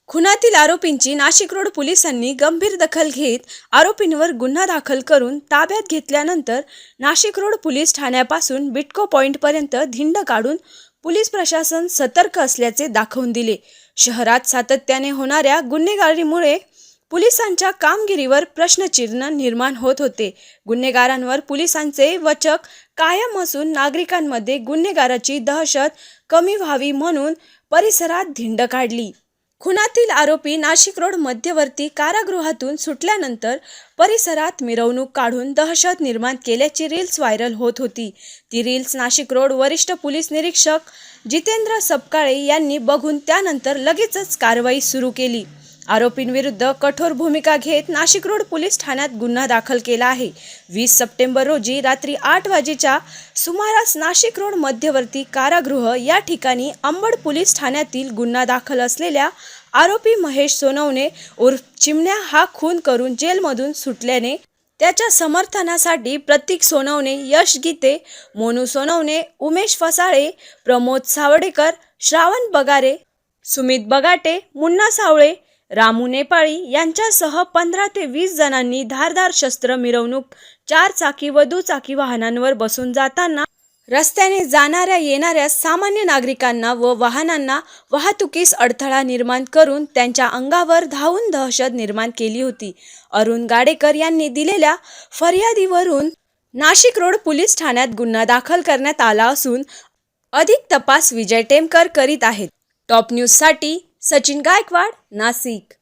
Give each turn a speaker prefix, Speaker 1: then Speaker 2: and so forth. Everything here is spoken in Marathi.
Speaker 1: खुनातील आरोपींची नाशिक रोड पोलिसांनी गंभीर दखल घेत आरोपींवर गुन्हा दाखल करून ताब्यात घेतल्यानंतर नाशिक रोड पोलीस ठाण्यापासून बिटको पॉइंटपर्यंत धिंड काढून पोलीस प्रशासन सतर्क असल्याचे दाखवून दिले। शहरात सातत्याने होणाऱ्या गुन्हेगारीमुळे पोलिसांच्या कामगिरीवर प्रश्नचिन्ह निर्माण होत होते। गुन्हेगारांवर पोलिसांचे वचक कायम असून नागरिकांमध्ये गुन्हेगाराची दहशत कमी व्हावी म्हणून परिसरात धिंड काढली। खुनातील आरोपी नाशिक रोड मध्यवर्ती कारागृहातून सुटल्यानंतर परिसरात मिरवणूक काढून दहशत निर्माण केल्याची रील्स व्हायरल होत होती। ती रील्स नाशिक रोड वरिष्ठ पोलीस निरीक्षक जितेंद्र सपकाळे यांनी बघून त्यानंतर लगेचच कारवाई सुरू केली। आरोपींविरुद्ध कठोर भूमिका घेत नाशिक रोड पोलीस ठाण्यात गुन्हा दाखल केला आहे। 20 सप्टेंबर रोजी रात्री 8 वाजेच्या सुमारास नाशिक रोड मध्यवर्ती कारागृह या ठिकाणी अंबड पोलीस ठाण्यातील गुन्हा दाखल असलेल्या आरोपी महेश सोनवणे उर्फ चिमण्या हा खून करून जेलमधून सुटल्याने त्याच्या समर्थनासाठी प्रतीक सोनवणे, यश गीते, मोनू सोनवणे, उमेश फसाळे, प्रमोद सावडेकर, श्रावण बगारे, सुमित बगाटे, मुन्ना सावळे, रामू नेपाळी यांच्यासह 15 ते 20 जणांनी धारदार शस्त्र मिरवणूक 4 चाकी व दुचाकी वाहनांवर बसून जाताना रस्त्याने जाणाऱ्या येणाऱ्या सामान्य नागरिकांना व वाहनांना वाहतुकीस अडथळा निर्माण करून त्यांच्या अंगावर धावून दहशत निर्माण केली होती। अरुण गाडेकर यांनी दिलेल्या फर्यादीवरून नाशिक रोड पोलीस ठाण्यात गुन्हा दाखल करण्यात आला असून अधिक तपास विजय टेमकर करीत आहेत। टॉप न्यूज साठी सचिन गायकवाड, नाशिक।